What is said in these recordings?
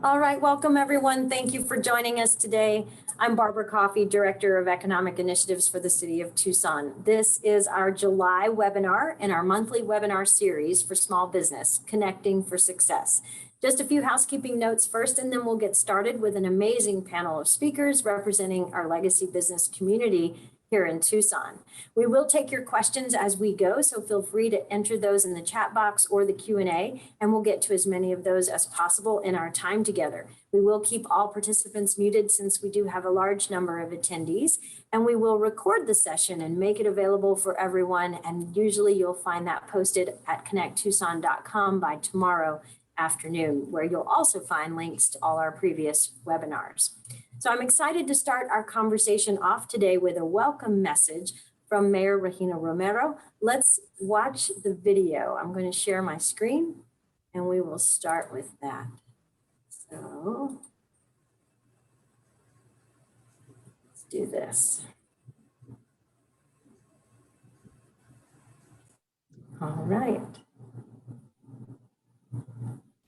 All right, welcome everyone. Thank you for joining us today. I'm Barbara Coffey, Director of Economic Initiatives for the City of Tucson. This is our July webinar in our monthly webinar series for small business, Connecting for Success. Just a few housekeeping notes first, and then we'll get started with an amazing panel of speakers representing our legacy business community here in Tucson. We will take your questions as we go, so feel free to enter those in the chat box or the Q&A, and we'll get to as many of those as possible in our time together. We will keep all participants muted since we do have a large number of attendees, and we will record the session and make it available for everyone, and usually you'll find that posted at connecttucson.com by tomorrow afternoon, where you'll also find links to all our previous webinars. So I'm excited to start our conversation off today with a welcome message from Mayor Regina Romero. Let's watch the video. I'm going to share my screen and we will start with that. So let's do this. All right.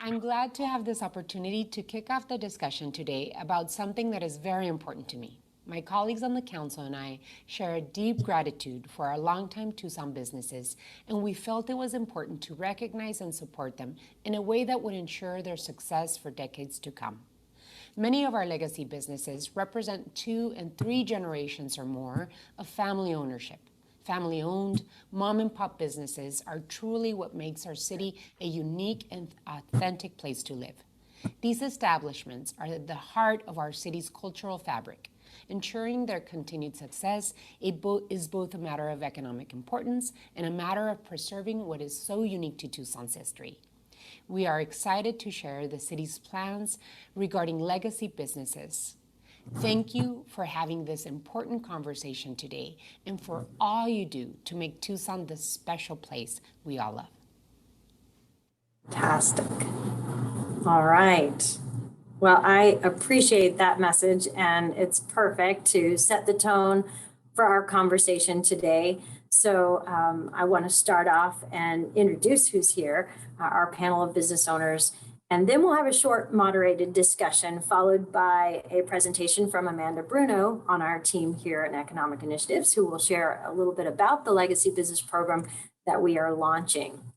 I'm glad to have this opportunity to kick off the discussion today about something that is very important to me. My colleagues on the council and I share a deep gratitude for our longtime Tucson businesses, and we felt it was important to recognize and support them in a way that would ensure their success for decades to come. Many of our legacy businesses represent 2 and 3 generations or more of family ownership. Family-owned, mom-and-pop businesses are truly what makes our city a unique and authentic place to live. These establishments are at the heart of our city's cultural fabric. Ensuring their continued success is both a matter of economic importance and a matter of preserving what is so unique to Tucson's history. We are excited to share the city's plans regarding legacy businesses. Thank you for having this important conversation today and for all you do to make Tucson the special place we all love. Fantastic. All right. Well, I appreciate that message, and it's perfect to set the tone for our conversation today. So I want to start off and introduce who's here, our panel of business owners. And then we'll have a short moderated discussion followed by a presentation from Amanda Bruno on our team here at Economic Initiatives, who will share a little bit about the Legacy Business Program that we are launching.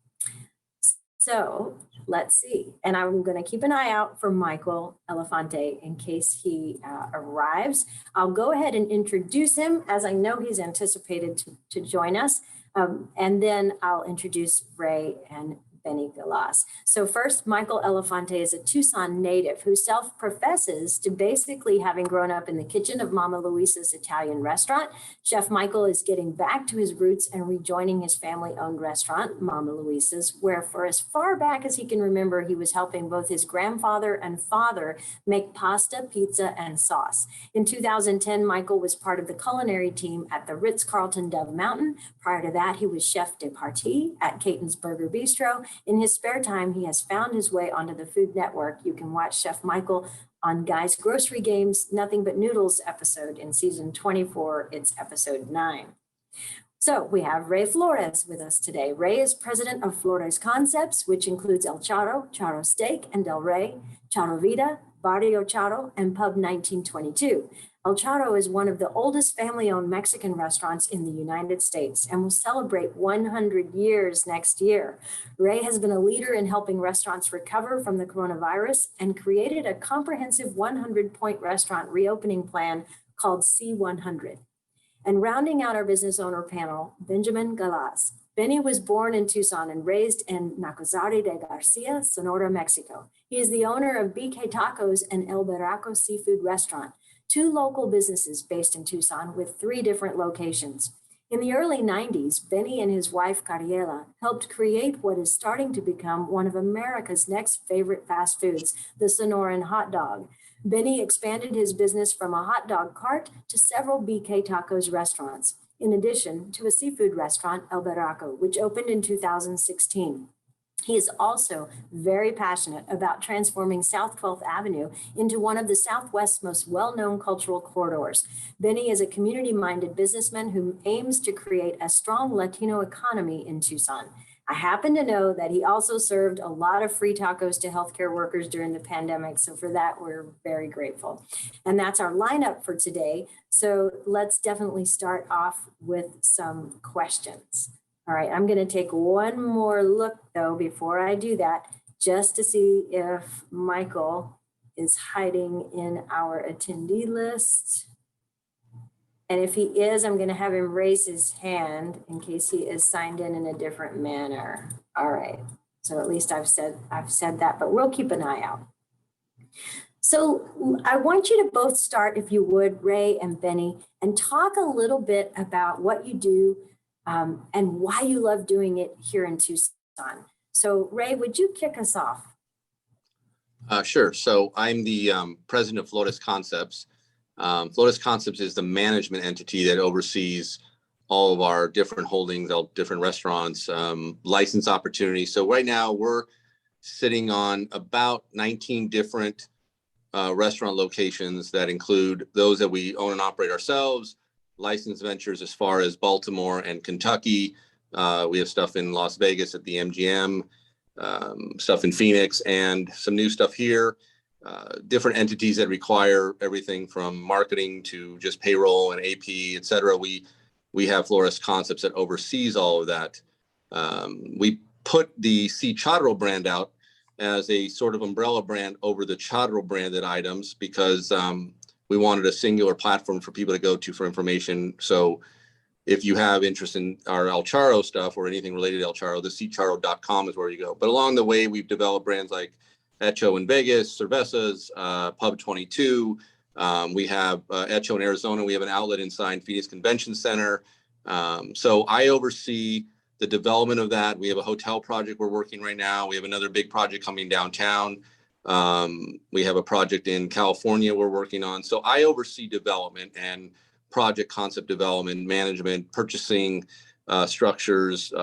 So let's see. And I'm going to keep an eye out for Michael Elefante in case he arrives. I'll go ahead and introduce him as I know he's anticipated to join us. And then I'll introduce Ray and Benny Galas. So first, Michael Elefante is a Tucson native who self-professes to basically having grown up in the kitchen of Mama Luisa's Italian restaurant. Chef Michael is getting back to his roots and rejoining his family-owned restaurant, Mama Luisa's, where for as far back as he can remember, he was helping both his grandfather and father make pasta, pizza, and sauce. In 2010, Michael was part of the culinary team at the Ritz-Carlton Dove Mountain. Prior to that, he was chef de partie at Caton's Burger Bistro. In his spare time, he has found his way onto the Food Network. You can watch Chef Michael on Guy's Grocery Games Nothing But Noodles episode in season 24. It's episode 9. So we have Ray Flores with us today. Ray is president of Flores Concepts, which includes El Charo, Charo Steak, and Del Rey, Charo Vida, Barrio Charo, and Pub 1922. El Charo is one of the oldest family-owned Mexican restaurants in the United States and will celebrate 100 years next year. Ray has been a leader in helping restaurants recover from the coronavirus and created a comprehensive 100-point restaurant reopening plan called C100. And rounding out our business owner panel, Benjamin Galas. Benny was born in Tucson and raised in Nacozari de Garcia, Sonora, Mexico. He is the owner of BK Tacos and El Barraco Seafood Restaurant, 2 local businesses based in Tucson with 3 different locations. In the early 90s, Benny and his wife, Cariela, helped create what is starting to become one of America's next favorite fast foods, the Sonoran hot dog. Benny expanded his business from a hot dog cart to several BK Tacos restaurants, in addition to a seafood restaurant, El Barraco, which opened in 2016. He is also very passionate about transforming South 12th Avenue into one of the Southwest's most well-known cultural corridors. Benny is a community-minded businessman who aims to create a strong Latino economy in Tucson. I happen to know that he also served a lot of free tacos to healthcare workers during the pandemic. So for that, we're very grateful. And that's our lineup for today. So let's definitely start off with some questions. All right, I'm going to take one more look though before I do that, just to see if Michael is hiding in our attendee list. And if he is, I'm going to have him raise his hand in case he is signed in a different manner. All right. So at least I've said that, but we'll keep an eye out. So I want you to both start, if you would, Ray and Benny, and talk a little bit about what you do and why you love doing it here in Tucson. So Ray, would you kick us off? Sure. So I'm the president of Flores Concepts. Flores Concepts is the management entity that oversees all of our different holdings, all different restaurants, license opportunities. So right now we're sitting on about 19 different restaurant locations that include those that we own and operate ourselves, licensed ventures as far as Baltimore and Kentucky. We have stuff in Las Vegas at the MGM, stuff in Phoenix, and some new stuff here. Different entities that require everything from marketing to just payroll and AP, et cetera. We have Flores Concepts that oversees all of that. We put the C100 brand out as a sort of umbrella brand over the Chadro branded items because we wanted a singular platform for people to go to for information. So if you have interest in our El Charro stuff or anything related to El Charro, the ccharro.com is where you go. But along the way, we've developed brands like Echo in Vegas, Cervezas, Pub 22. We have Echo in Arizona. We have an outlet inside Phoenix Convention Center. So I oversee the development of that. We have a hotel project we're working right now. We have another big project coming downtown. We have a project in California we're working on. So I oversee development and project concept development, management, purchasing, structures,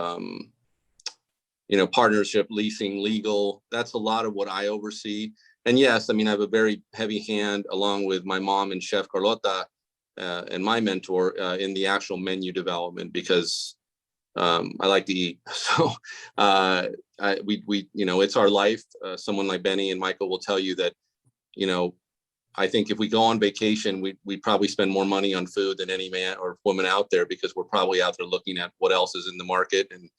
partnership, leasing, legal. That's a lot of what I oversee. And yes, I mean, I have a very heavy hand along with my mom and Chef Carlota and my mentor in the actual menu development because I like to eat. So it's our life. Someone like Benny and Michael will tell you that, I think if we go on vacation, we probably spend more money on food than any man or woman out there because we're probably out there looking at what else is in the market. And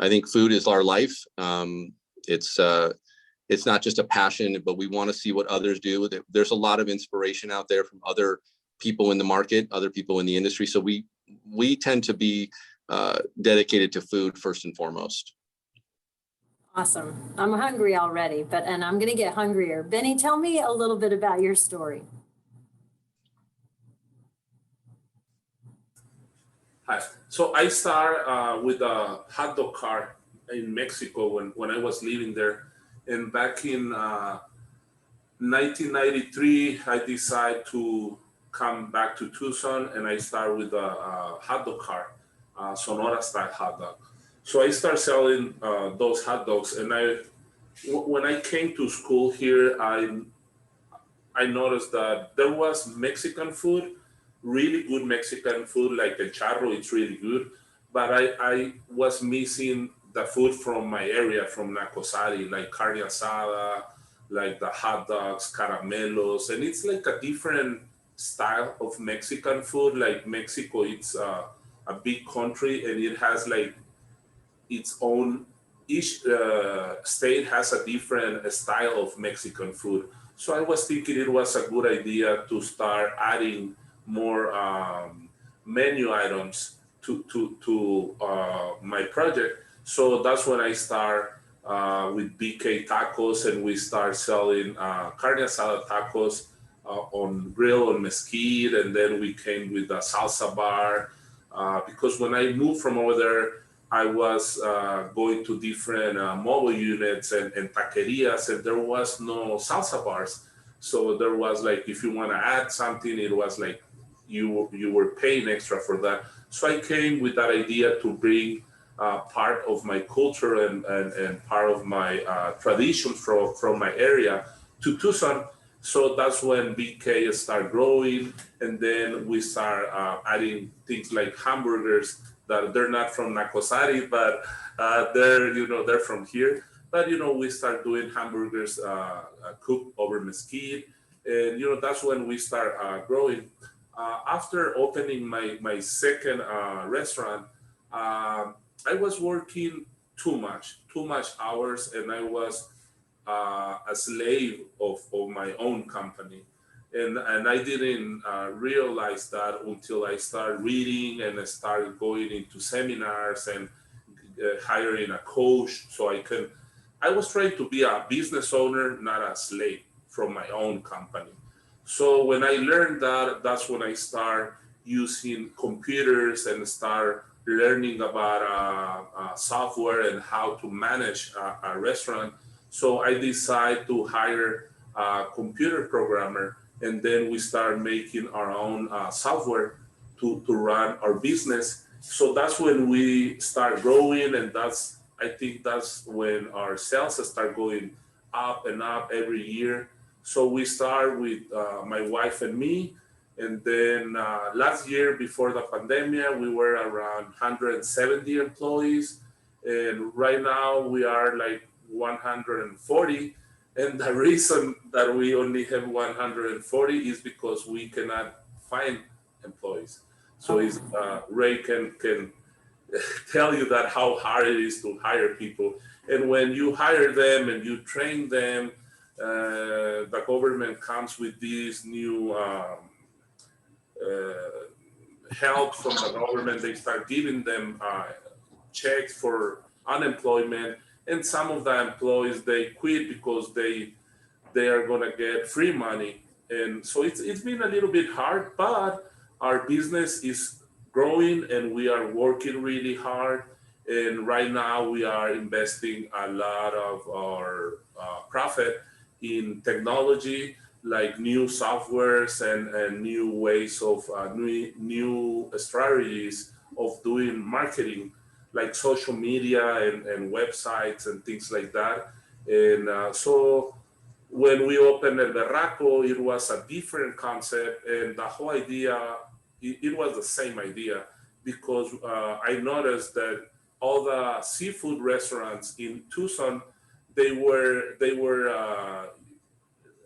I think food is our life. It's not just a passion, but we want to see what others do. There's a lot of inspiration out there from other people in the market, other people in the industry. So we tend to be dedicated to food first and foremost. Awesome. I'm hungry already, and I'm going to get hungrier. Benny, tell me a little bit about your story. Hi. So I started with a hot dog cart in Mexico when I was living there. And back in 1993, I decided to come back to Tucson and I started with a hot dog cart, Sonora style hot dog. So I started selling those hot dogs, and when I came to school here, I noticed that there was Mexican food, really good Mexican food, like the charro, it's really good, but I was missing the food from my area, from Nacosari, like carne asada, like the hot dogs, caramelos, and it's like a different style of Mexican food. Like Mexico, it's a big country, and it has like its own, each state has a different style of Mexican food. So I was thinking it was a good idea to start adding more menu items to my project. So that's when I start with BK Tacos, and we start selling carne asada tacos on grill, on mesquite, and then we came with the salsa bar. Because when I moved from over there, I was going to different mobile units and taquerias, and there was no salsa bars. So there was like, if you want to add something, it was like you were paying extra for that. So I came with that idea to bring part of my culture and part of my tradition from my area to Tucson. So that's when BK started growing, and then we start adding things like hamburgers that they're not from Nacosari, but they're from here. But we start doing hamburgers cooked over mesquite, and that's when we start growing. After opening my second restaurant, I was working too much hours, and I was a slave of my own company. And I didn't realize that until I started reading and I started going into seminars and hiring a coach. So I was trying to be a business owner, not a slave from my own company. So when I learned that, that's when I start using computers and start learning about software and how to manage a restaurant. So I decided to hire a computer programmer, and then we start making our own software to run our business. So that's when we start growing, and I think that's when our sales start going up and up every year. So we start with my wife and me, and then last year before the pandemic, we were around 170 employees, and right now we are like 140. And the reason that we only have 140 is because we cannot find employees. So Ray can tell you that how hard it is to hire people. And when you hire them and you train them, the government comes with these new help from the government. They start giving them checks for unemployment. And some of the employees, they quit because they are gonna get free money. And so it's been a little bit hard, but our business is growing and we are working really hard. And right now we are investing a lot of our profit in technology, like new softwares and new ways of new strategies of doing marketing, like social media and websites and things like that. And so when we opened El Berraco, it was a different concept, and the whole idea, it was the same idea, because I noticed that all the seafood restaurants in Tucson, they were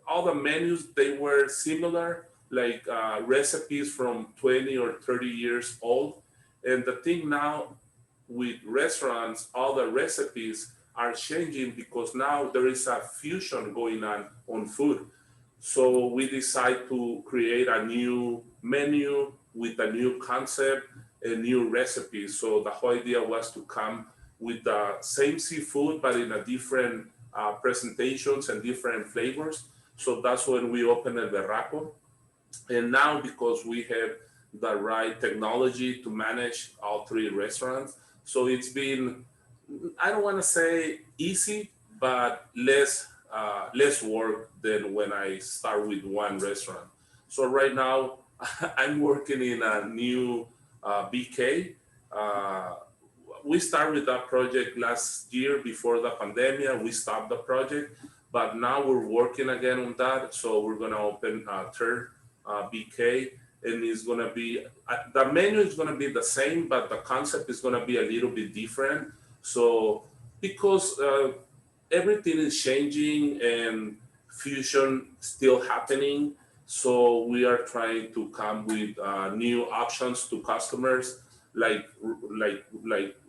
all the menus, they were similar, like recipes from 20 or 30 years old. And the thing now with restaurants, all the recipes are changing because now there is a fusion going on food. So we decide to create a new menu with a new concept and new recipes. So the whole idea was to come with the same seafood, but in a different presentations and different flavors. So that's when we opened El Berraco. And now, because we have the right technology to manage all three restaurants, so it's been, I don't want to say easy, but less work than when I start with one restaurant. So right now, I'm working in a new BK. We started with that project last year before the pandemic. We stopped the project, but now we're working again on that. So we're gonna open a third BK, and it's gonna be, the menu is gonna be the same, but the concept is gonna be a little bit different. So because everything is changing and fusion still happening, so we are trying to come with new options to customers, like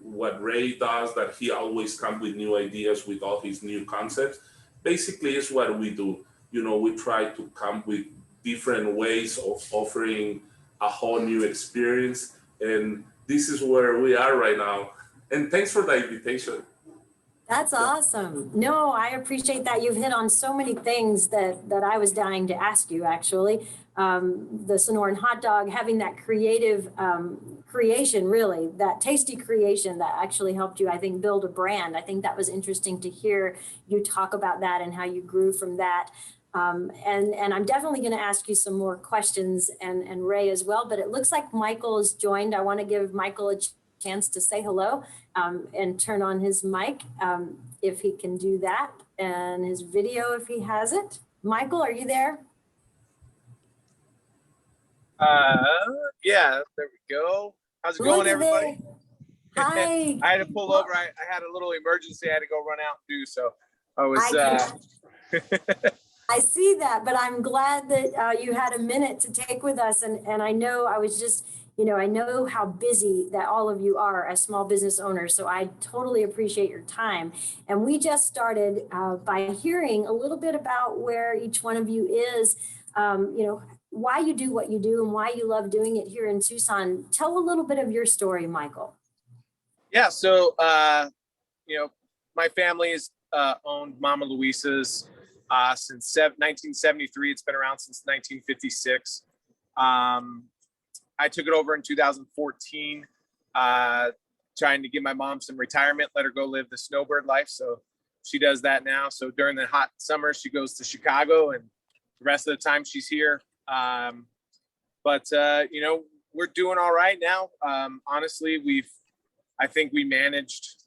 what Ray does, that he always comes with new ideas with all his new concepts. Basically, is what we do. We try to come with different ways of offering a whole new experience, and this is where we are right now. And thanks for the invitation. That's awesome. No, I appreciate that. You've hit on so many things that I was dying to ask you, actually. The Sonoran hot dog, having that creative creation, really, that tasty creation that actually helped you, I think, build a brand. I think that was interesting to hear you talk about that and how you grew from that. And I'm definitely going to ask you some more questions, and Ray as well, but it looks like Michael has joined. I want to give Michael a chance to say hello and turn on his mic if he can do that, and his video if he has it. Michael, are you there? Yeah, there we go. How's it going, everybody? Hi. I had to pull over. I had a little emergency I had to go run out and do. So I was. I see that, but I'm glad that you had a minute to take with us. And I know I was just, I know how busy that all of you are as small business owners. So I totally appreciate your time. And we just started by hearing a little bit about where each one of you is, why you do what you do and why you love doing it here in Tucson. Tell a little bit of your story, Michael. Yeah. So, my family has owned Mama Luisa's since 1973. It's been around since 1956. I took it over in 2014, trying to give my mom some retirement, let her go live the snowbird life. So she does that now. So during the hot summer, she goes to Chicago, and the rest of the time she's here. But we're doing all right now. Honestly, I think we managed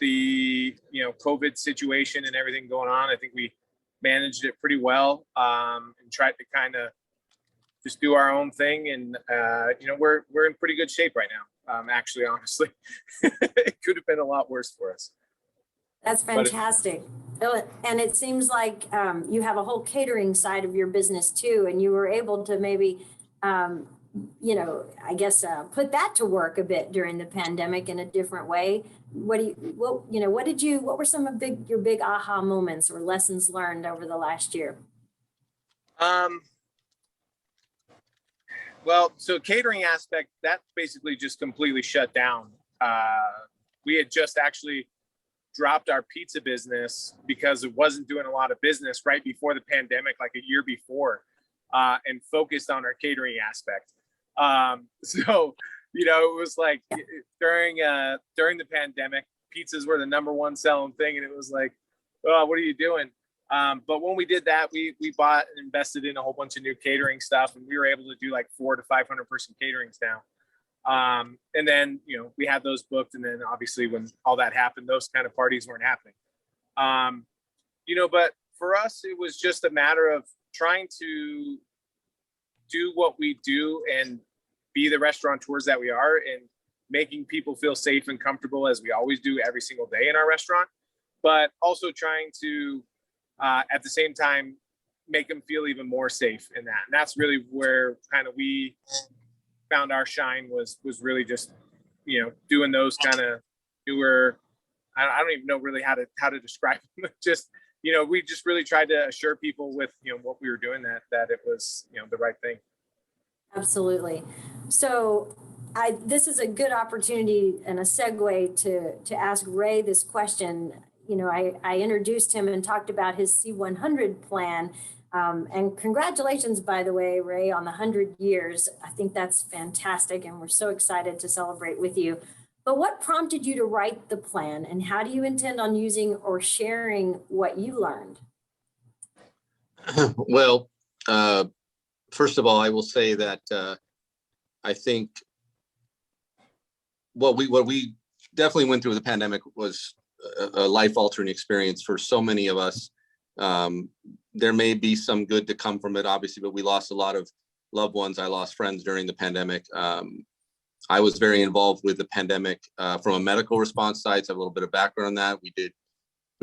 the COVID situation and everything going on. I think we managed it pretty well, and tried to kind of just do our own thing. And we're in pretty good shape right now. Actually, honestly, it could have been a lot worse for us. That's fantastic. And it seems like you have a whole catering side of your business too, and you were able to maybe put that to work a bit during the pandemic in a different way. What were some of your big aha moments or lessons learned over the last year? Well, so catering aspect, that basically just completely shut down. We had just actually dropped our pizza business because it wasn't doing a lot of business right before the pandemic, like a year before, and focused on our catering aspect. It was like during the pandemic, pizzas were the number one selling thing. And it was like, oh, what are you doing? But when we did that, we bought and invested in a whole bunch of new catering stuff, and we were able to do like 400 to 500 person caterings now. And then, we had those booked. And then obviously when all that happened, those kind of parties weren't happening. But for us, it was just a matter of trying to do what we do and be the restaurateurs that we are, and making people feel safe and comfortable as we always do every single day in our restaurant, but also trying to, at the same time, make them feel even more safe in that. And that's really where kind of we found our shine was really just, doing those kind of newer, I don't even know really how to describe them. Just, we just really tried to assure people with, what we were doing that it was, the right thing. Absolutely. So this is a good opportunity and a segue to ask Ray this question. I introduced him and talked about his C100 plan. And congratulations, by the way, Ray, on the 100 years. I think that's fantastic, and we're so excited to celebrate with you. But what prompted you to write the plan, and how do you intend on using or sharing what you learned? Well, first of all, I will say that I think what we definitely went through the pandemic was a life-altering experience for so many of us. There may be some good to come from it, obviously, but we lost a lot of loved ones. I lost friends during the pandemic. I was very involved with the pandemic from a medical response side. So I have a little bit of background on that. We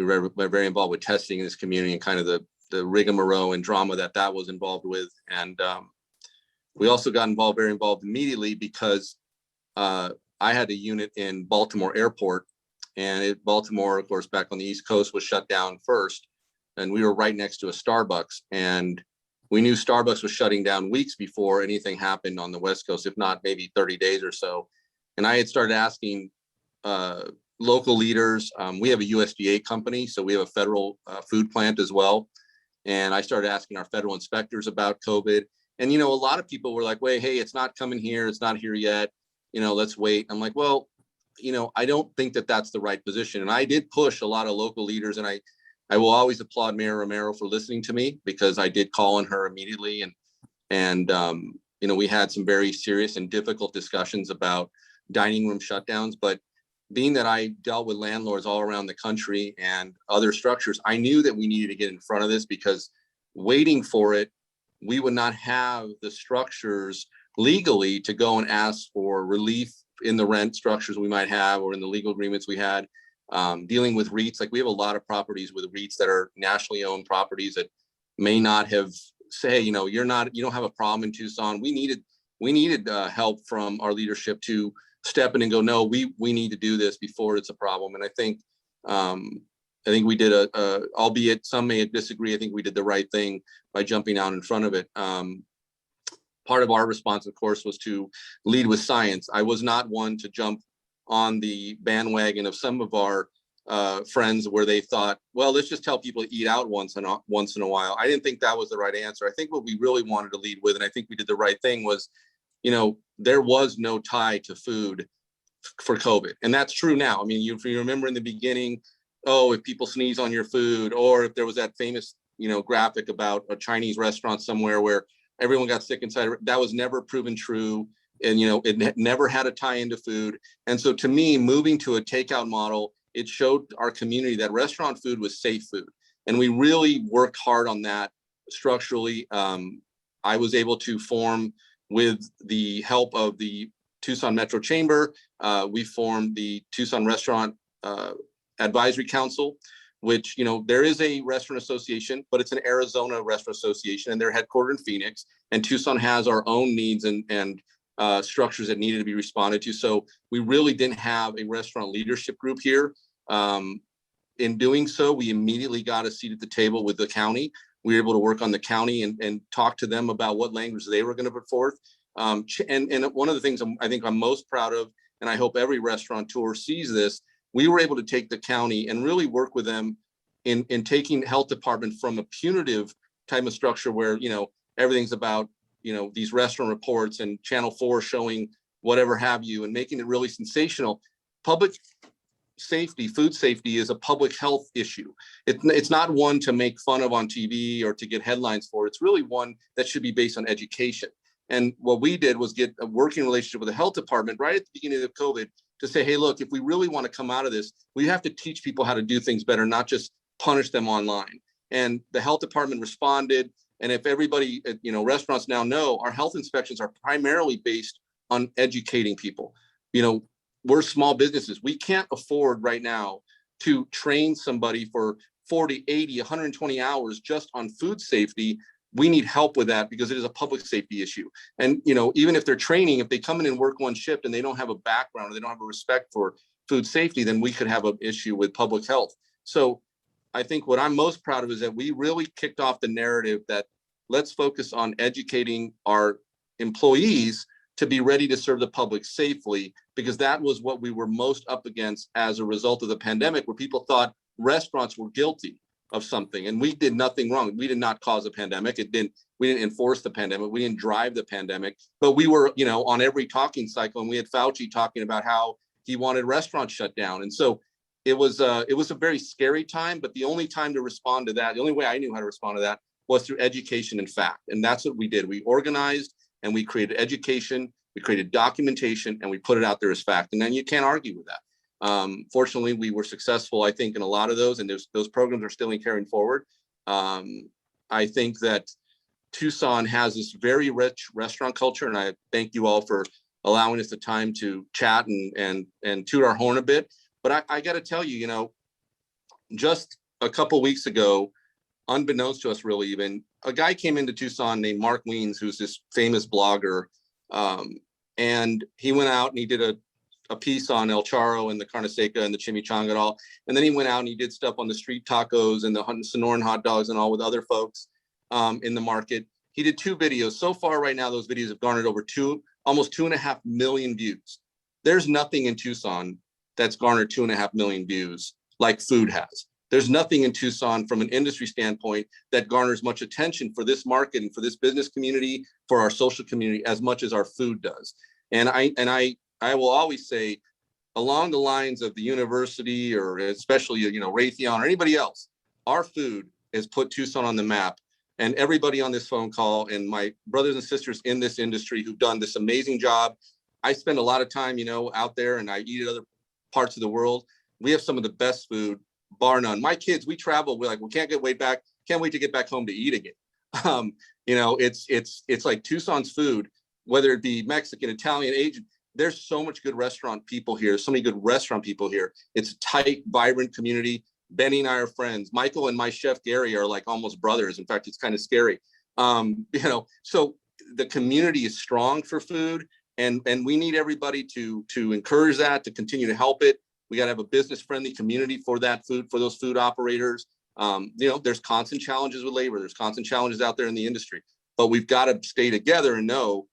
were very involved with testing in this community and kind of the rigmarole and drama that was involved with. And we also got very involved immediately because I had a unit in Baltimore Airport, and Baltimore, of course, back on the East Coast, was shut down first. And we were right next to a Starbucks, and we knew Starbucks was shutting down weeks before anything happened on the West Coast, if not maybe 30 days or so. And I had started asking local leaders. We have a USDA company, so we have a federal food plant as well. And I started asking our federal inspectors about COVID. And, a lot of people were like, wait, hey, it's not coming here. It's not here yet. Let's wait. I'm like, well, I don't think that's the right position. And I did push a lot of local leaders, and I will always applaud Mayor Romero for listening to me, because I did call on her immediately. And we had some very serious and difficult discussions about dining room shutdowns. But being that I dealt with landlords all around the country and other structures, I knew that we needed to get in front of this, because waiting for it, we would not have the structures legally to go and ask for relief in the rent structures we might have or in the legal agreements we had. Dealing with REITs, like we have a lot of properties with REITs that are nationally owned properties that may not have say, you don't have a problem in Tucson. We needed help from our leadership to step in and go, no, we need to do this before it's a problem. And I think we did albeit some may disagree, I think we did the right thing by jumping out in front of it. Part of our response, of course, was to lead with science. I was not one to jump on the bandwagon of some of our friends where they thought, well, let's just tell people to eat out once in a while. I didn't think that was the right answer. I think what we really wanted to lead with, and I think we did the right thing, was, there was no tie to food for COVID. And that's true now. I mean, if you remember in the beginning, if people sneeze on your food, or if there was that famous, graphic about a Chinese restaurant somewhere where everyone got sick inside, that was never proven true. And, it never had a tie into food. And so to me, moving to a takeout model, it showed our community that restaurant food was safe food. And we really worked hard on that structurally. I was able to form, with the help of the Tucson Metro Chamber, we formed the Tucson Restaurant Advisory Council, which, there is a restaurant association, but it's an Arizona restaurant association, and they're headquartered in Phoenix. And Tucson has our own needs and structures that needed to be responded to. So we really didn't have a restaurant leadership group here. In doing so, we immediately got a seat at the table with the county. We were able to work on the county and talk to them about what language they were going to put forth. And one of the things I think I'm most proud of, and I hope every restaurateur sees this, we were able to take the county and really work with them in taking health department from a punitive type of structure where, everything's about, these restaurant reports and Channel 4 showing whatever have you, and making it really sensational. Public safety, food safety, is a public health issue. It's not one to make fun of on TV or to get headlines for. It's really one that should be based on education. And what we did was get a working relationship with the health department right at the beginning of COVID to say, hey, look, if we really want to come out of this, we have to teach people how to do things better, not just punish them online. And the health department responded. And if everybody, restaurants now know, our health inspections are primarily based on educating people. We're small businesses. We can't afford right now to train somebody for 40, 80, 120 hours just on food safety. We need help with that because it is a public safety issue. And, even if they're training, if they come in and work one shift and they don't have a background, or they don't have a respect for food safety, then we could have an issue with public health. So I think what I'm most proud of is that we really kicked off the narrative that let's focus on educating our employees to be ready to serve the public safely, because that was what we were most up against as a result of the pandemic, where people thought restaurants were guilty of something, and we did nothing wrong. We did not cause a pandemic. We didn't enforce the pandemic. We didn't drive the pandemic, but we were, on every talking cycle, and we had Fauci talking about how he wanted restaurants shut down. And so it was a very scary time, but the only time to respond to that, the only way I knew how to respond to that was through education and fact. And that's what we did. We organized and we created education, we created documentation, and we put it out there as fact. And then you can't argue with that. Fortunately, we were successful, I think, in a lot of those, and those programs are still carrying forward. I think that Tucson has this very rich restaurant culture, and I thank you all for allowing us the time to chat and toot our horn a bit. But I got to tell you, just a couple weeks ago, unbeknownst to us really even, a guy came into Tucson named Mark Weens, who's this famous blogger. And he went out and he did a piece on El Charro and the carne seca and the chimichanga and all. And then he went out and he did stuff on the street tacos and the Sonoran hot dogs and all with other folks in the market. He did 2 videos. So far right now, those videos have garnered over almost 2.5 million views. There's nothing in Tucson that's garnered 2.5 million views like food has. There's nothing in Tucson from an industry standpoint that garners much attention for this market and for this business community, for our social community, as much as our food does. And I will always say, along the lines of the university, or especially, Raytheon or anybody else, our food has put Tucson on the map. And everybody on this phone call, and my brothers and sisters in this industry who've done this amazing job. I spend a lot of time, out there, and I eat at other parts of the world. We have some of the best food, bar none. My kids, we travel, we're like, we can't wait to get back home to eat again. It's like Tucson's food, whether it be Mexican, Italian, Asian, there's so much good restaurant people here, so many good restaurant people here. It's a tight, vibrant community. Benny and I are friends. Michael and my chef Gary are like almost brothers. In fact, it's kind of scary. So the community is strong for food, and we need everybody to encourage that, to continue to help it. We got to have a business friendly community for that food, for those food operators. There's constant challenges with labor. There's constant challenges out there in the industry, but we've got to stay together and know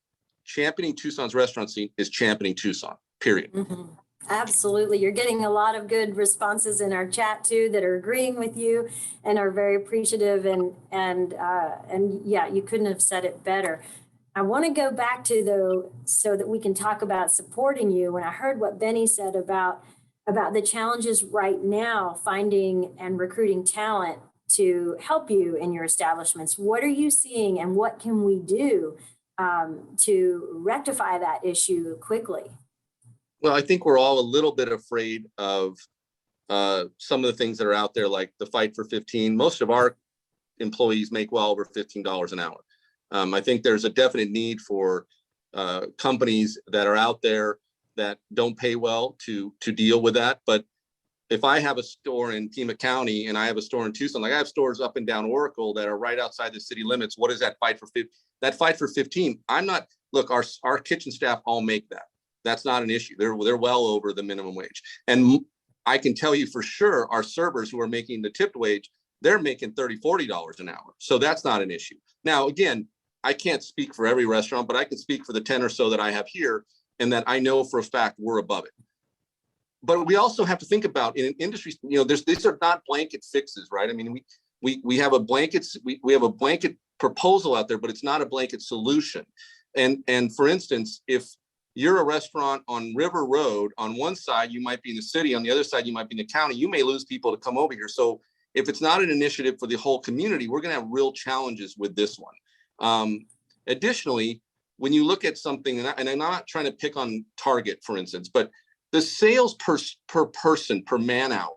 championing Tucson's restaurant scene is championing Tucson, period. Mm-hmm. Absolutely. You're getting a lot of good responses in our chat too that are agreeing with you and are very appreciative, and yeah, you couldn't have said it better. I want to go back to though, so that we can talk about supporting you. When I heard what Benny said about the challenges right now, finding and recruiting talent to help you in your establishments, what are you seeing and what can we do to rectify that issue quickly? Well, I think we're all a little bit afraid of some of the things that are out there, like the fight for 15. Most of our employees make well over $15 an hour. I think there's a definite need for companies that are out there that don't pay well to deal with that. But if I have a store in Pima County and I have a store in Tucson, like I have stores up and down Oracle that are right outside the city limits, what is that fight for 15? That fight for 15, look, our kitchen staff all make that. That's not an issue. They're well over the minimum wage. And I can tell you for sure, our servers who are making the tipped wage, they're making $30, $40 an hour. So that's not an issue. Now, again, I can't speak for every restaurant, but I can speak for the 10 or so that I have here, and that I know for a fact we're above it. But we also have to think about, in an industry, these are not blanket fixes, right? I mean, we have a blanket, we have a blanket proposal out there, but it's not a blanket solution. And for instance, if you're a restaurant on River Road, on one side, you might be in the city, on the other side, you might be in the county, you may lose people to come over here. So if it's not an initiative for the whole community, we're gonna have real challenges with this one. Additionally, when you look at something, and I'm not trying to pick on Target, for instance, but the sales per person, per man hour,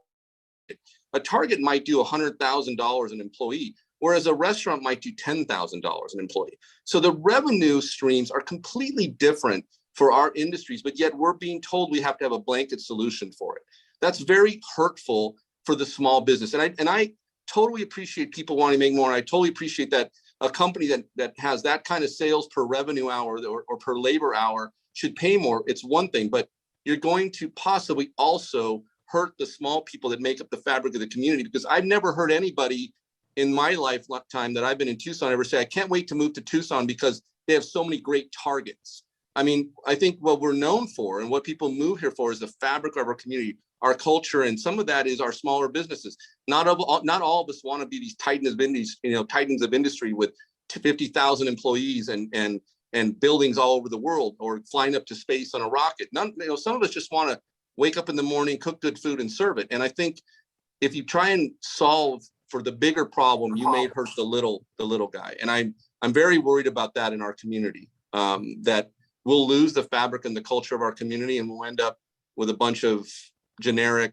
a Target might do $100,000 an employee, whereas a restaurant might do $10,000 an employee. So the revenue streams are completely different for our industries, but yet we're being told we have to have a blanket solution for it. That's very hurtful for the small business. And I totally appreciate people wanting to make more. And I totally appreciate that a company that has that kind of sales per revenue hour or per labor hour should pay more. It's one thing, but you're going to possibly also hurt the small people that make up the fabric of the community, because I've never heard anybody in my lifetime that I've been in Tucson ever say, I can't wait to move to Tucson because they have so many great Targets. I mean, I think what we're known for and what people move here for is the fabric of our community, our culture, and some of that is our smaller businesses. Not all of us want to be these titans of industry with 50,000 employees and buildings all over the world, or flying up to space on a rocket. Some of us just want to wake up in the morning, cook good food, and serve it. And I think if you try and solve for the bigger problem, you may hurt the little guy. And I'm very worried about that in our community. That we'll lose the fabric and the culture of our community, and we'll end up with a bunch of generic,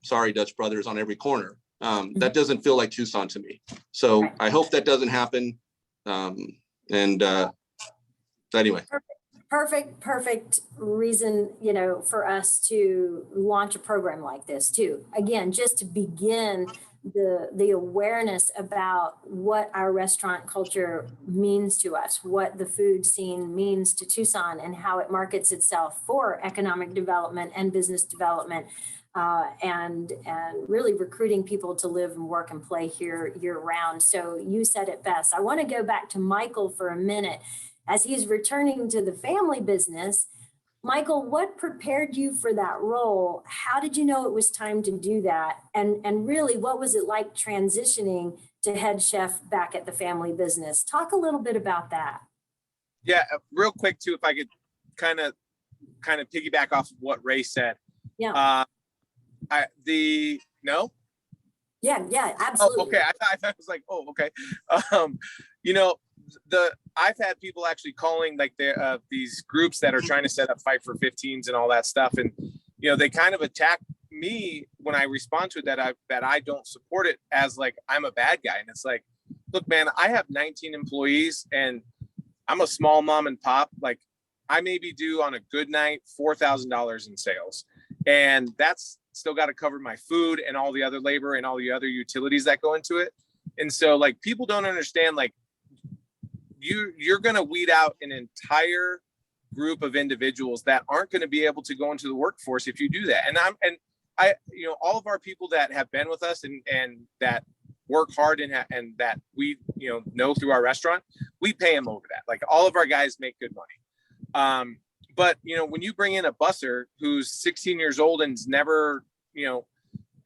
sorry, Dutch Brothers on every corner. That doesn't feel like Tucson to me. So I hope that doesn't happen. Anyway. Perfect reason, for us to launch a program like this too. Again, just to begin the awareness about what our restaurant culture means to us, what the food scene means to Tucson, and how it markets itself for economic development and business development, and really recruiting people to live and work and play here year round. So you said it best. I want to go back to Michael for a minute. As he's returning to the family business, Michael, what prepared you for that role? How did you know it was time to do that? And really, what was it like transitioning to head chef back at the family business? Talk a little bit about that. Yeah, real quick too, if I could kind of piggyback off of what Ray said. Yeah. No? Yeah, absolutely. Oh, okay. I was like, oh, okay. I've had people actually calling like these groups that are trying to set up fight for 15s and all that stuff, and they kind of attack me when I respond to it that I don't support it as like I'm a bad guy. And it's like, look, man, I have 19 employees and I'm a small mom and pop. Like, I maybe do on a good night $4,000 in sales, and that's still got to cover my food and all the other labor and all the other utilities that go into it. And so like people don't understand, like you're going to weed out an entire group of individuals that aren't going to be able to go into the workforce if you do that. And I, you know, all of our people that have been with us and that work hard and that we, you know through our restaurant, we pay them over that. Like all of our guys make good money. But you know, when you bring in a busser who's 16 years old and's never, you know,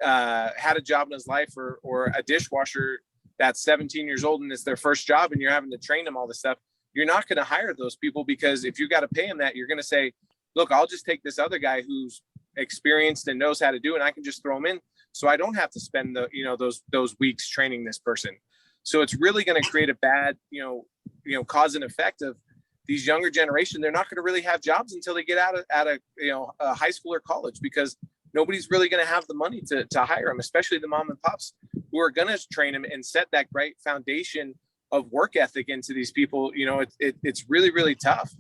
had a job in his life, or a dishwasher that's 17 years old and it's their first job, and you're having to train them all this stuff, you're not going to hire those people, because if you got to pay them that, you're going to say, look, I'll just take this other guy who's experienced and knows how to do, and I can just throw him in, so I don't have to spend the, you know, those weeks training this person. So it's really going to create a bad, you know, cause and effect of these younger generation. They're not going to really have jobs until they get out of you know, high school or college, because nobody's really going to have the money to hire them, especially the mom and pops who are going to train them and set that great foundation of work ethic into these people. You know, it's really, really tough.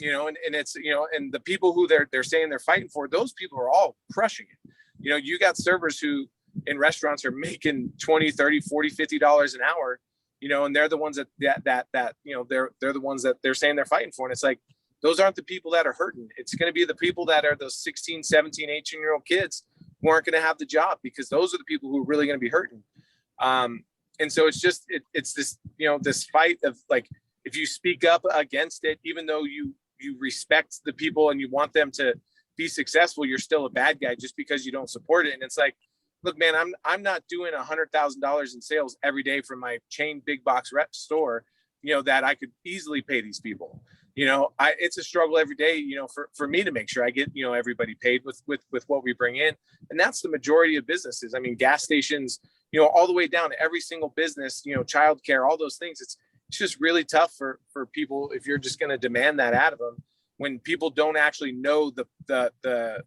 You know, and it's, you know, and the people who they're saying they're fighting for, those people are all crushing it. You know, you got servers who in restaurants are making $20, $30, $40, $50 an hour, you know, and they're the ones that you know, they're the ones that they're saying they're fighting for. And it's like, those aren't the people that are hurting. It's going to be the people that are those 16, 17, 18-year-old kids who aren't going to have the job, because those are the people who are really going to be hurting. And so it's just, it's this, you know, this fight of like, if you speak up against it, even though you respect the people and you want them to be successful, you're still a bad guy just because you don't support it. And it's like, look, man, I'm not doing $100,000 in sales every day from my chain big box rep store, you know, that I could easily pay these people. You know, it's a struggle every day, you know, for me to make sure I get, you know, everybody paid with what we bring in. And that's the majority of businesses. I mean, gas stations, you know, all the way down to every single business, you know, childcare, all those things. It's just really tough for people if you're just going to demand that out of them, when people don't actually know the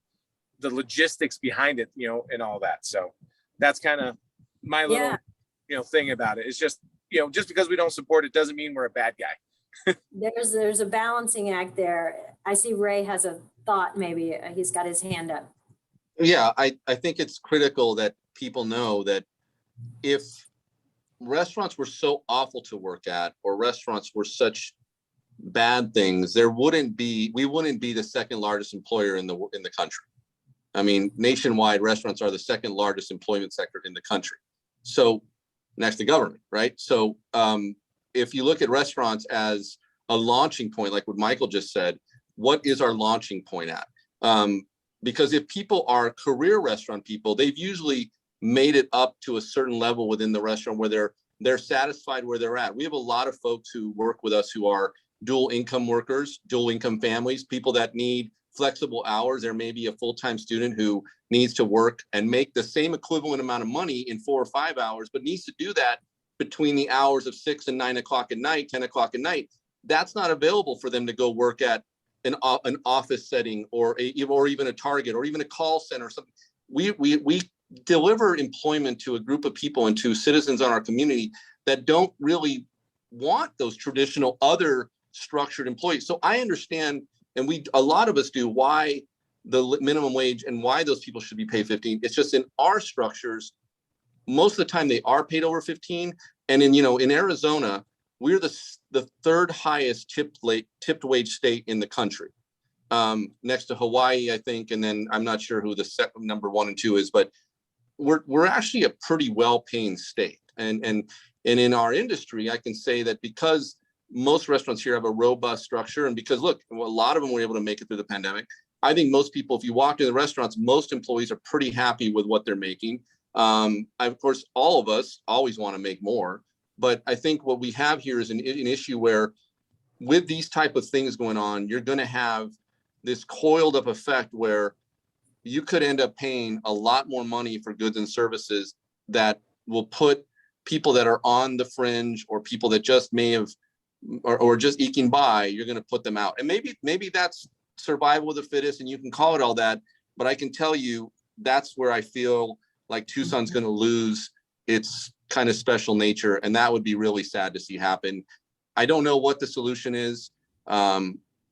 logistics behind it, you know, and all that. So that's kind of my little, you know, thing about it. It's just, you know, just because we don't support it doesn't mean we're a bad guy. There's a balancing act there. I see Ray has a thought, maybe he's got his hand up. Yeah, I think it's critical that people know that if restaurants were so awful to work at, or restaurants were such bad things, we wouldn't be the second largest employer in the country. I mean, nationwide, restaurants are the second largest employment sector in the country. So next to government, right? So if you look at restaurants as a launching point, like what Michael just said, what is our launching point at? Because if people are career restaurant people, they've usually made it up to a certain level within the restaurant where they're satisfied where they're at. We have a lot of folks who work with us who are dual income workers, dual income families, people that need flexible hours. There may be a full-time student who needs to work and make the same equivalent amount of money in 4 or 5 hours, but needs to do that between the hours of 6 and 9 o'clock at night, 10 o'clock at night. That's not available for them to go work at an office setting or even a Target or even a call center or something. We deliver employment to a group of people and to citizens on our community that don't really want those traditional other structured employees. So I understand, and a lot of us do, why the minimum wage and why those people should be paid 15. It's just in our structures, most of the time they are paid over 15. And in Arizona, we're the third highest tipped wage state in the country, next to Hawaii, I think. And then I'm not sure who the second number 1 and 2 is, but we're actually a pretty well-paying state. And in our industry, I can say that because most restaurants here have a robust structure, and because look, a lot of them were able to make it through the pandemic. I think most people, if you walk to the restaurants, most employees are pretty happy with what they're making. Of course, all of us always want to make more, but I think what we have here is an issue where with these type of things going on, you're going to have this coiled up effect where you could end up paying a lot more money for goods and services that will put people that are on the fringe or people that just may have or just eking by, you're going to put them out. And maybe that's survival of the fittest and you can call it all that, but I can tell you that's where I feel like Tucson's going to lose its kind of special nature, and that would be really sad to see happen. I don't know what the solution is.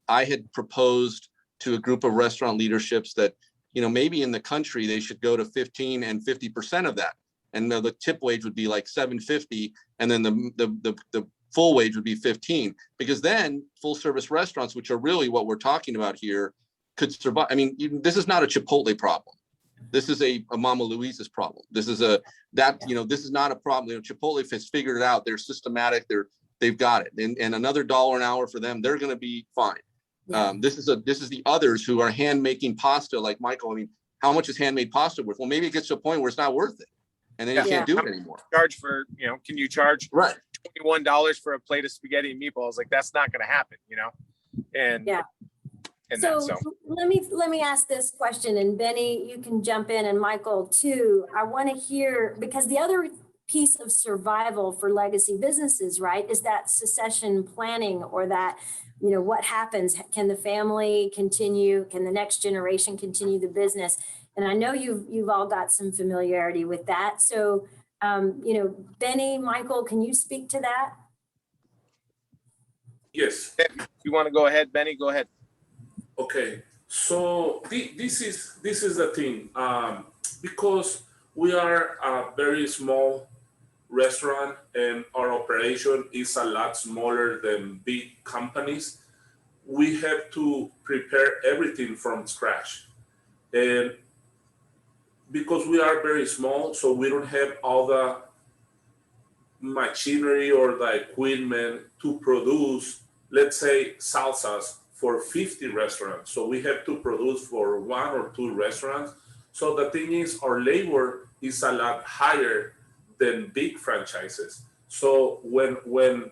I had proposed to a group of restaurant leaderships that, maybe in the country, they should go to 15 and 50% of that. And the tip wage would be like $7.50. And then the full wage would be 15, because then full service restaurants, which are really what we're talking about here, could survive. I mean, this is not a Chipotle problem. This is a Mama Luisa's problem. This is this is not a problem. Chipotle has figured it out. They're systematic. They've got it. And another $1 an hour for them, they're going to be fine. Yeah. This is the others who are hand making pasta like Michael. I mean, how much is handmade pasta worth? Well, maybe it gets to a point where it's not worth it, and then you can't do it anymore. Charge for, can you charge $21 for a plate of spaghetti and meatballs? Like, that's not going to happen, And yeah. And so let me ask this question, and Benny, you can jump in, and Michael too. I want to hear, because the other piece of survival for legacy businesses, right, is that succession planning, or that, what happens? Can the family continue? Can the next generation continue the business? And I know you've all got some familiarity with that. So, Benny, Michael, can you speak to that? Yes. If you want to go ahead, Benny, go ahead. Okay, so this is the thing, because we are a very small restaurant and our operation is a lot smaller than big companies. We have to prepare everything from scratch, and because we are very small, so we don't have all the machinery or the equipment to produce, let's say, salsas for 50 restaurants. So we have to produce for 1 or 2 restaurants. So the thing is, our labor is a lot higher than big franchises. So when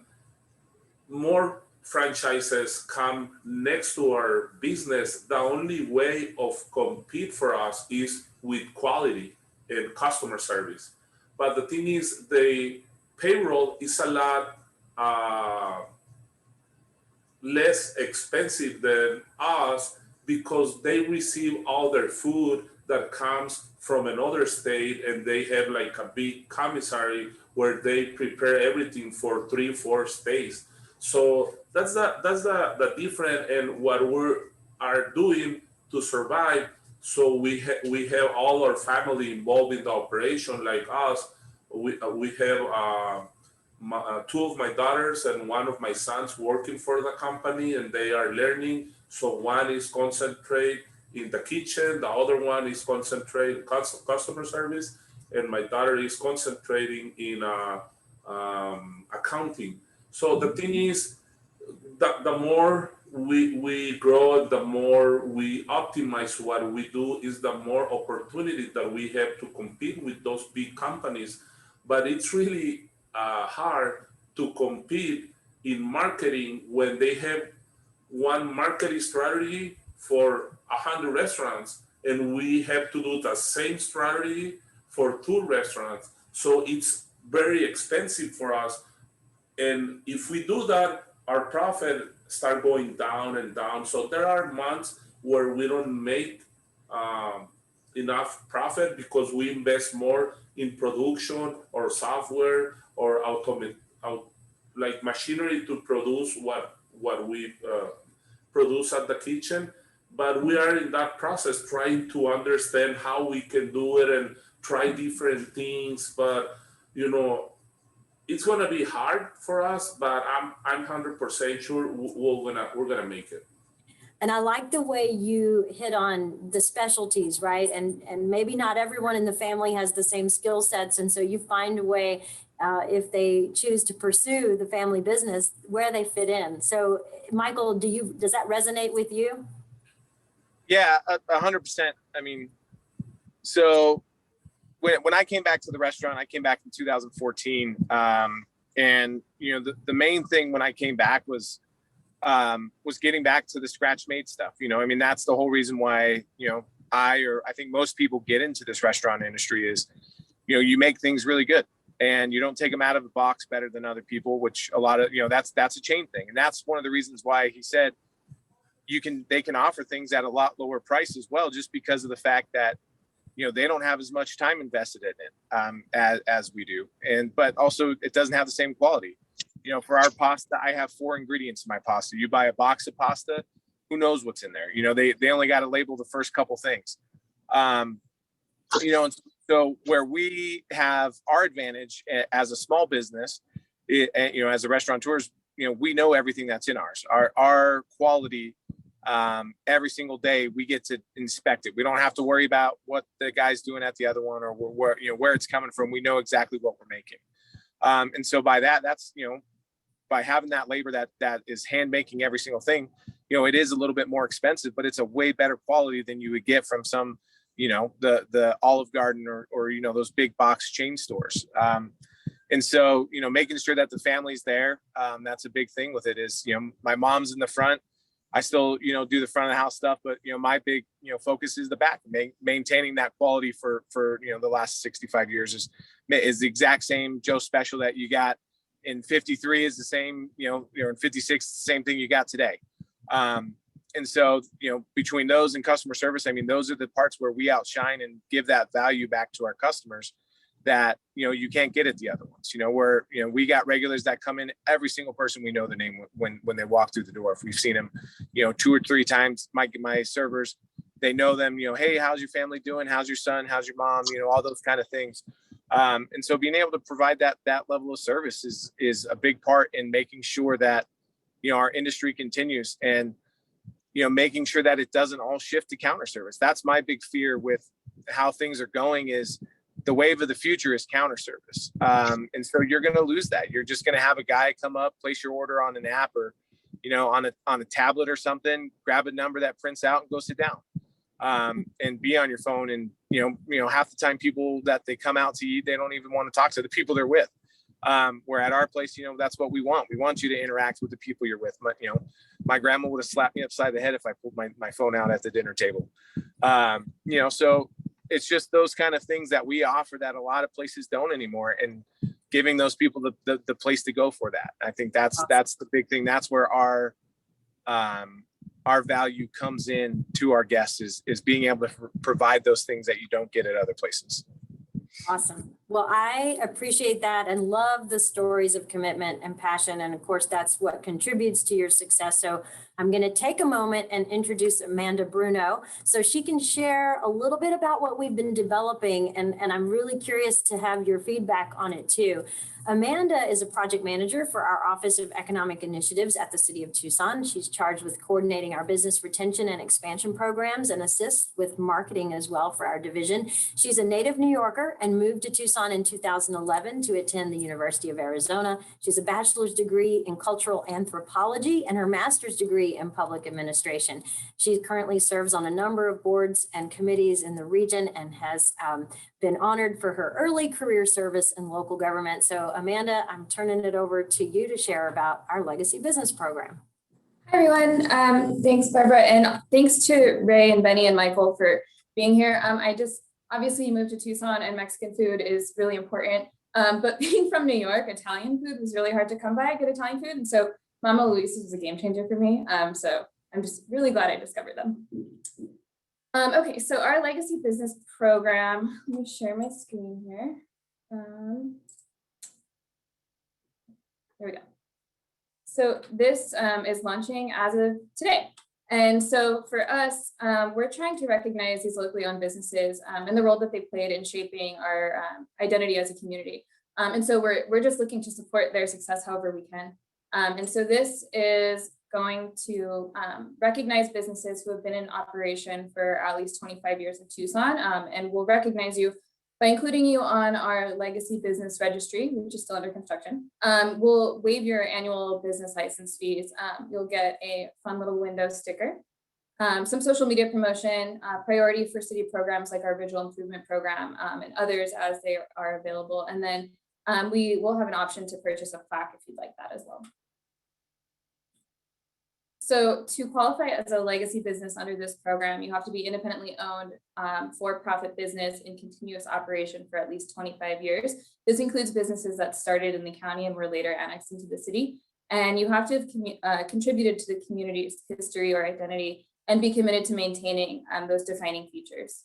more franchises come next to our business, the only way of compete for us is with quality and customer service. But the thing is, the payroll is a lot less expensive than us, because they receive all their food that comes from another state, and they have like a big commissary where they prepare everything for 3-4 states. So that's the difference, and what we are doing to survive. So we have all our family involved in the operation, like us. We have 2 of my daughters and 1 of my sons working for the company, and they are learning. So one is concentrate in the kitchen, the other one is concentrate customer service, and my daughter is concentrating in accounting. So the thing is, the more we grow, the more we optimize what we do, is the more opportunity that we have to compete with those big companies. But it's really hard to compete in marketing when they have one marketing strategy for 100 restaurants, and we have to do the same strategy for 2 restaurants. So it's very expensive for us. And if we do that, our profit start going down and down. So there are months where we don't make enough profit because we invest more in production or software or like machinery to produce what we produce at the kitchen. But we are in that process trying to understand how we can do it and try different things. But it's gonna be hard for us, but I'm 100% sure we're gonna make it. And I like the way you hit on the specialties, right? And maybe not everyone in the family has the same skill sets, and so you find a way, if they choose to pursue the family business, where they fit in. So, Michael, does that resonate with you? Yeah, 100%. I mean, so when I came back to the restaurant, I came back in 2014, and the main thing when I came back was getting back to the scratch made stuff. I mean, that's the whole reason why I think most people get into this restaurant industry is you make things really good and you don't take them out of the box better than other people, which a lot of that's a chain thing, and that's one of the reasons why he said they can offer things at a lot lower price as well, just because of the fact that they don't have as much time invested in it as we do, but also it doesn't have the same quality. For our pasta, I have 4 ingredients in my pasta. You buy a box of pasta, who knows what's in there? You know, they only got to label the first couple things. You know, and so where we have our advantage as a small business, you know, as a restaurateurs, you know, we know everything that's in ours. Our quality, every single day we get to inspect it. We don't have to worry about what the guy's doing at the other one, or where, you know, where it's coming from. We know exactly what we're making. And so by that's, you know, by having that labor that is hand making every single thing, you know, it is a little bit more expensive, but it's a way better quality than you would get from some, you know, the Olive Garden or, you know, those big box chain stores. And so, you know, making sure that the family's there, that's a big thing with it is, you know, my mom's in the front. I still, you know, do the front of the house stuff, but, you know, my big, you know, focus is the back, maintaining that quality for, you know, the last 65 years is the exact same Joe Special that you got in 53 is the same, you know, in 56, the same thing you got today. And so, you know, between those and customer service, I mean, those are the parts where we outshine and give that value back to our customers that, you know, you can't get at the other ones. You know, where, you know, we got regulars that come in, every single person we know the name when they walk through the door. If we've seen them, you know, 2 or 3 times, my servers, they know them, you know, hey, how's your family doing? How's your son? How's your mom? You know, all those kind of things. And so being able to provide that level of service is a big part in making sure that, you know, our industry continues, and, you know, making sure that it doesn't all shift to counter service. That's my big fear with how things are going, is the wave of the future is counter service. And so you're going to lose that. You're just going to have a guy come up, place your order on an app or, you know, on a tablet or something, grab a number that prints out and go sit down, and be on your phone. And, you know, half the time people that they come out to eat, they don't even want to talk to the people they're with. Where at our place, you know, that's what we want. We want you to interact with the people you're with. But, you know, my grandma would have slapped me upside the head if I pulled my phone out at the dinner table. You know, so it's just those kind of things that we offer that a lot of places don't anymore, and giving those people the place to go for that. I think that's the big thing. That's where our value comes in to our guests is being able to provide those things that you don't get at other places. Awesome. Well, I appreciate that and love the stories of commitment and passion. And of course, that's what contributes to your success. So I'm going to take a moment and introduce Amanda Bruno so she can share a little bit about what we've been developing. And I'm really curious to have your feedback on it too. Amanda is a project manager for our Office of Economic Initiatives at the City of Tucson. She's charged with coordinating our business retention and expansion programs and assists with marketing as well for our division. She's a native New Yorker and moved to Tucson in 2011 to attend the University of Arizona. She has a bachelor's degree in cultural anthropology and her master's degree in public administration. She currently serves on a number of boards and committees in the region and has been honored for her early career service in local government. So Amanda, I'm turning it over to you to share about our Legacy Business Program. Hi, everyone. Thanks, Barbara. And thanks to Ray and Benny and Michael for being here. Obviously moved to Tucson and Mexican food is really important. But being from New York, Italian food was really hard to come by, good Italian food. And so Mama Luisa's was a game changer for me. So I'm just really glad I discovered them. Okay, so our Legacy Business Program, let me share my screen here. There we go. So this is launching as of today. And so for us, we're trying to recognize these locally owned businesses and the role that they played in shaping our identity as a community. And so we're just looking to support their success however we can. And so this is going to recognize businesses who have been in operation for at least 25 years in Tucson, and we'll recognize you by including you on our Legacy Business Registry, which is still under construction. We'll waive your annual business license fees. You'll get a fun little window sticker, some social media promotion, priority for city programs like our visual improvement program, and others as they are available. And then we will have an option to purchase a plaque if you'd like that as well. So to qualify as a legacy business under this program, you have to be independently owned for-profit business in continuous operation for at least 25 years. This includes businesses that started in the county and were later annexed into the city. And you have to have contributed to the community's history or identity and be committed to maintaining those defining features.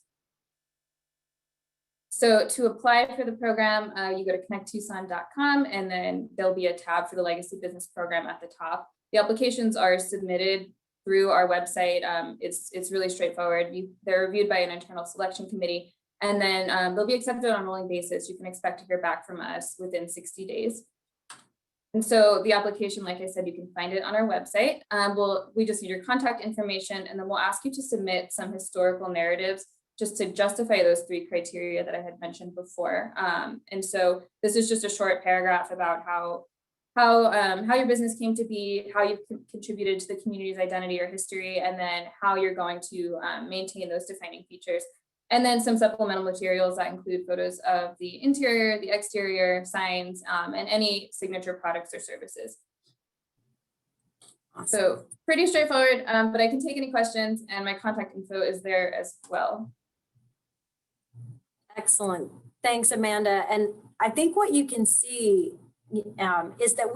So to apply for the program, you go to connecttucson.com, and then there'll be a tab for the Legacy Business Program at the top. The applications are submitted through our website. It's really straightforward. They're reviewed by an internal selection committee, and then they'll be accepted on a rolling basis. You can expect to hear back from us within 60 days. And so the application, like I said, you can find it on our website. We just need your contact information, and then we'll ask you to submit some historical narratives just to justify those 3 criteria that I had mentioned before. And so this is just a short paragraph about how your business came to be, how you've contributed to the community's identity or history, and then how you're going to maintain those defining features. And then some supplemental materials that include photos of the interior, the exterior, signs, and any signature products or services. Awesome. So pretty straightforward, but I can take any questions, and my contact info is there as well. Excellent. Thanks, Amanda. And I think what you can see is that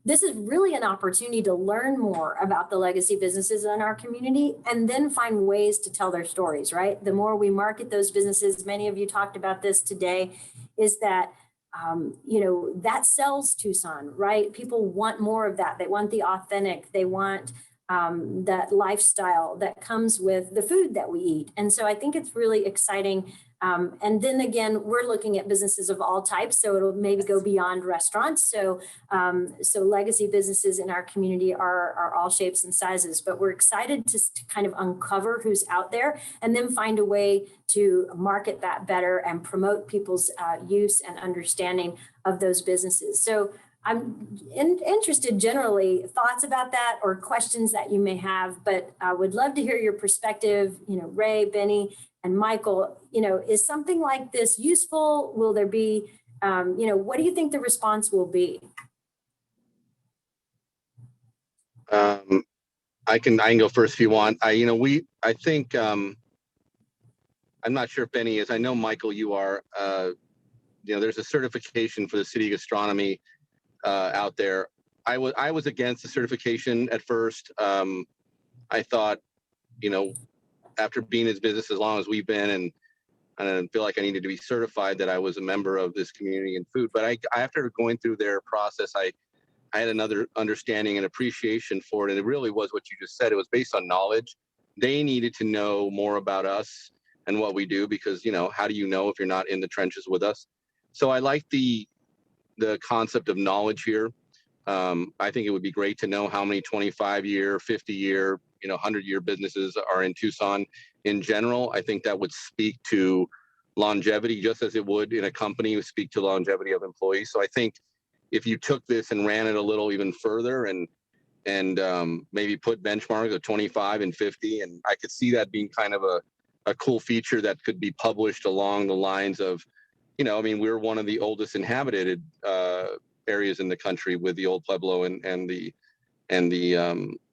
this is really an opportunity to learn more about the legacy businesses in our community and then find ways to tell their stories, right? The more we market those businesses, many of you talked about this today, is that, that sells Tucson, right? People want more of that. They want the authentic, they want that lifestyle that comes with the food that we eat. And so I think it's really exciting. And then again, we're looking at businesses of all types, so it'll maybe go beyond restaurants. So legacy businesses in our community are all shapes and sizes, but we're excited to kind of uncover who's out there and then find a way to market that better and promote people's use and understanding of those businesses. So I'm interested generally, thoughts about that or questions that you may have, but I would love to hear your perspective, Ray, Benny, and Michael. Is something like this useful? Will there be, what do you think the response will be? I can go first if you want. I think, I'm not sure if Benny is, I know Michael, you are, there's a certification for the city gastronomy out there. I was against the certification at first. I thought, after being in this business as long as we've been, and I didn't feel like I needed to be certified that I was a member of this community and food. But after going through their process, I had another understanding and appreciation for it. And it really was what you just said. It was based on knowledge. They needed to know more about us and what we do, because, how do you know if you're not in the trenches with us? So I like the concept of knowledge here. I think it would be great to know how many 25-year, 50-year, 100-year businesses are in Tucson in general. I think that would speak to longevity, just as it would in a company, would speak to longevity of employees. So I think if you took this and ran it a little even further and maybe put benchmarks of 25 and 50, and I could see that being kind of a cool feature that could be published along the lines of, we're one of the oldest inhabited areas in the country with the old Pueblo and the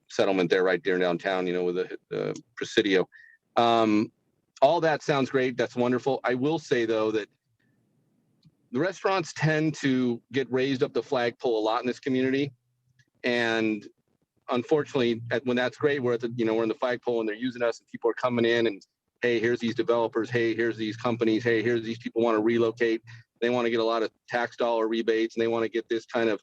settlement there right there downtown, with the Presidio. All that sounds great. That's wonderful. I will say, though, that the restaurants tend to get raised up the flagpole a lot in this community. And unfortunately, when that's great, we're in the flagpole and they're using us and people are coming in and, hey, here's these developers. Hey, here's these companies. Hey, here's these people want to relocate. They want to get a lot of tax dollar rebates and they want to get this kind of,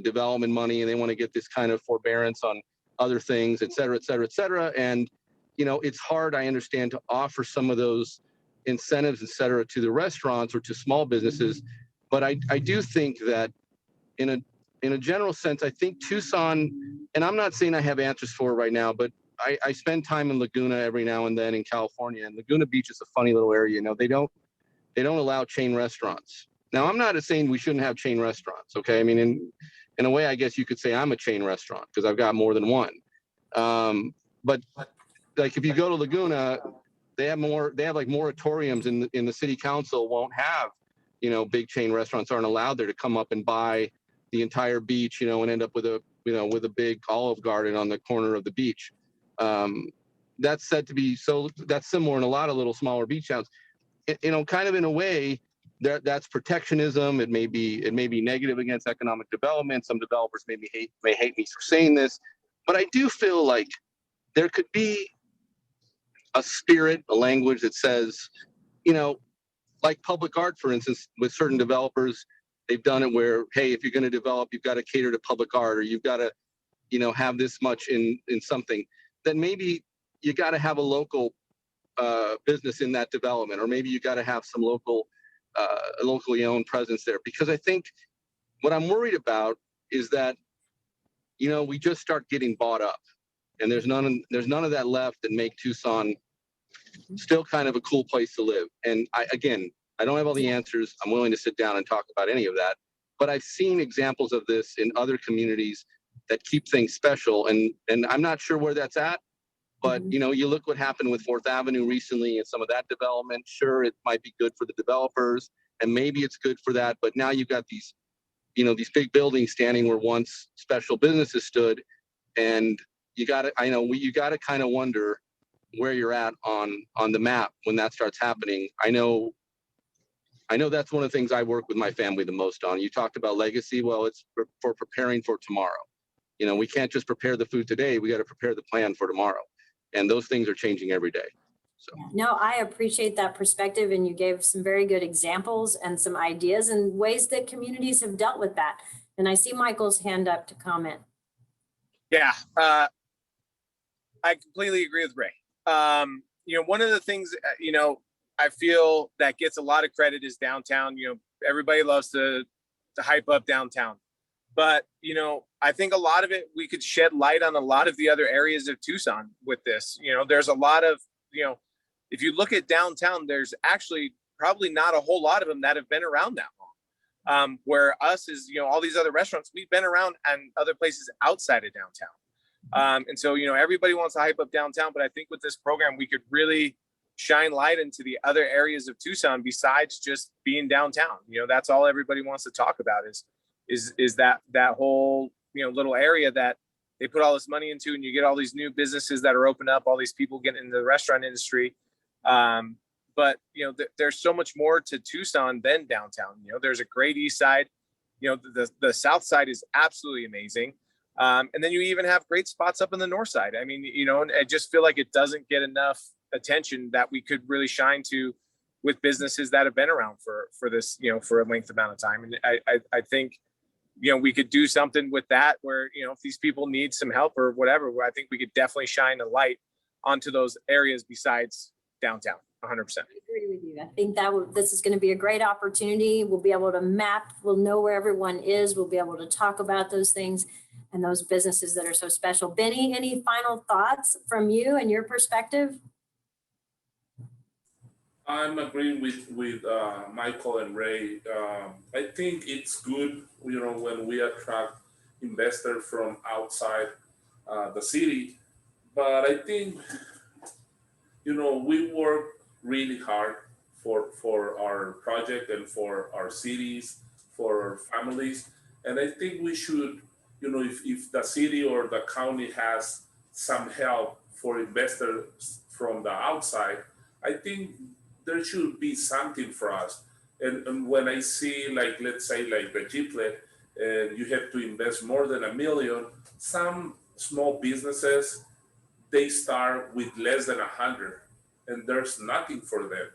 development money, and they want to get this kind of forbearance on other things, et cetera, et cetera, et cetera. And, it's hard, I understand, to offer some of those incentives, et cetera, to the restaurants or to small businesses. But I do think that in a general sense, I think Tucson, and I'm not saying I have answers for it right now, but I spend time in Laguna every now and then in California, and Laguna Beach is a funny little area. They don't allow chain restaurants. Now, I'm not saying we shouldn't have chain restaurants. Okay. I mean, in a way, I guess you could say I'm a chain restaurant because I've got more than one. But like, if you go to Laguna, they have like moratoriums in the city council won't have, big chain restaurants aren't allowed there to come up and buy the entire beach, and end up with a big Olive Garden on the corner of the beach. That's said to be that's similar in a lot of little smaller beach towns. Kind of in a way, that's protectionism. It may be negative against economic development. Some developers may hate me for saying this, but I do feel like there could be a spirit, a language that says, like public art, for instance, with certain developers, they've done it where, hey, if you're going to develop, you've got to cater to public art, or you've got to, have this much in something, then maybe you got to have a local business in that development, or maybe you got to have some locally owned presence there. Because I think what I'm worried about is that, we just start getting bought up, and there's none of that left that make Tucson still kind of a cool place to live. And I don't have all the answers. I'm willing to sit down and talk about any of that, but I've seen examples of this in other communities that keep things special, and I'm not sure where that's at. But you look what happened with 4th Avenue recently and some of that development. Sure, it might be good for the developers, and maybe it's good for that. But now you've got these big buildings standing where once special businesses stood, and you got to kind of wonder where you're at on the map when that starts happening. I know that's one of the things I work with my family the most on. You talked about legacy. Well, it's for preparing for tomorrow. We can't just prepare the food today. We got to prepare the plan for tomorrow. And those things are changing every day. So no, I appreciate that perspective, and you gave some very good examples and some ideas and ways that communities have dealt with that. And I see Michael's hand up to comment. Yeah, I completely agree with Ray. One of the things, I feel that gets a lot of credit is downtown. Everybody loves to hype up downtown. But, I think a lot of it, we could shed light on a lot of the other areas of Tucson with this. There's a lot of, if you look at downtown, there's actually probably not a whole lot of them that have been around that long. Where us is, all these other restaurants, we've been around and other places outside of downtown. And so, everybody wants to hype up downtown, but I think with this program, we could really shine light into the other areas of Tucson besides just being downtown. That's all everybody wants to talk about is that whole, little area that they put all this money into, and you get all these new businesses that are open up, all these people getting into the restaurant industry. But, there's so much more to Tucson than downtown. There's a great east side. The south side is absolutely amazing. And then you even have great spots up in the north side. I mean, and I just feel like it doesn't get enough attention that we could really shine to with businesses that have been around for this, for a length amount of time. And I think, we could do something with that where, if these people need some help or whatever, where I think we could definitely shine a light onto those areas besides downtown. 100%. I agree with you. I think this is going to be a great opportunity. We'll be able to map, we'll know where everyone is. We'll be able to talk about those things and those businesses that are so special. Benny, any final thoughts from you and your perspective? I'm agreeing with Michael and Ray. I think it's good, when we attract investors from outside the city. But I think, we work really hard for our project and for our cities, for our families. And I think we should, if the city or the county has some help for investors from the outside, I think there should be something for us. And when I see, let's say the Giplet, and you have to invest more than $1 million, some small businesses, they start with less than 100, and there's nothing for them.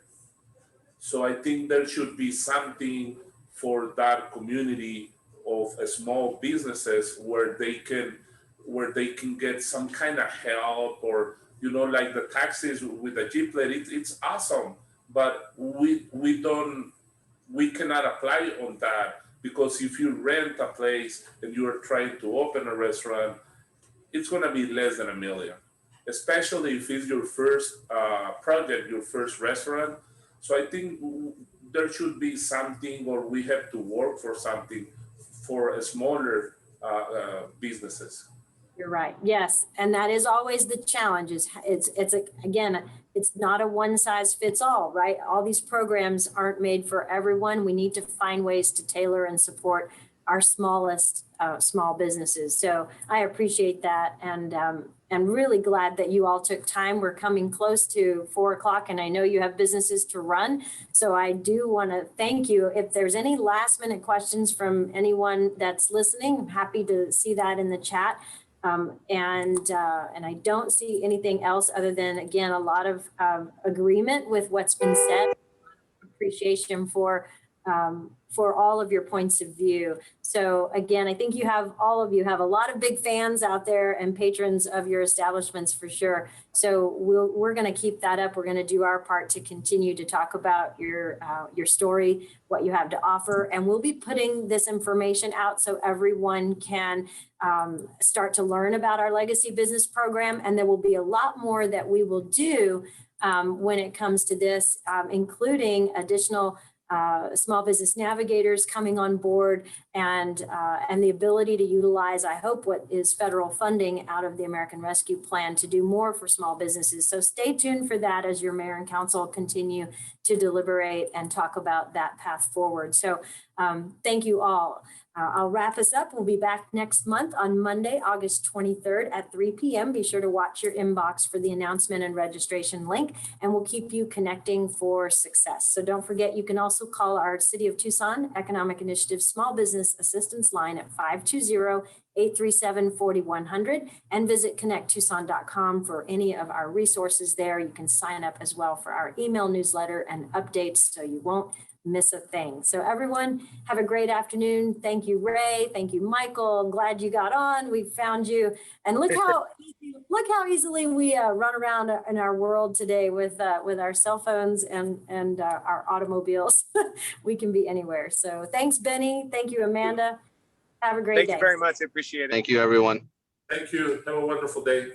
So I think there should be something for that community of small businesses where they can get some kind of help, or like the taxis with the Giplet, it's awesome. But we cannot apply on that, because if you rent a place and you are trying to open a restaurant, it's going to be less than $1 million, especially if it's your first project, your first restaurant. So I think there should be something, or we have to work for something for smaller businesses. You're right. Yes. And that is always the challenge. It's not a one size fits all, right? All these programs aren't made for everyone. We need to find ways to tailor and support our smallest small businesses. So I appreciate that. And I'm really glad that you all took time. We're coming close to 4 o'clock, and I know you have businesses to run. So I do want to thank you. If there's any last minute questions from anyone that's listening, I'm happy to see that in the chat. And I don't see anything else other than, again, a lot of agreement with what's been said. Appreciation for for all of your points of view. So again, I think all of you have a lot of big fans out there and patrons of your establishments for sure. So we're going to keep that up. We're going to do our part to continue to talk about your story, what you have to offer, and we'll be putting this information out so everyone can start to learn about our legacy business program. And there will be a lot more that we will do when it comes to this, including additional small business navigators coming on board and the ability to utilize, I hope, what is federal funding out of the American Rescue Plan to do more for small businesses. So stay tuned for that as your mayor and council continue to deliberate and talk about that path forward. So thank you all. I'll wrap us up. We'll be back next month on Monday, August 23rd at 3 p.m. Be sure to watch your inbox for the announcement and registration link, and we'll keep you connecting for success. So don't forget, you can also call our City of Tucson Economic Initiative Small Business Assistance line at 520-837-4100 and visit connecttucson.com for any of our resources there. You can sign up as well for our email newsletter and updates so you won't miss a thing. So everyone, have a great afternoon. Thank you, Ray. Thank you, Michael. I'm glad you got on. We found you. And look how easily we run around in our world today with our cell phones and our automobiles. We can be anywhere. So thanks, Benny. Thank you, Amanda. Have a great day. Thank you very much. I appreciate it. Thank you, everyone. Thank you. Have a wonderful day.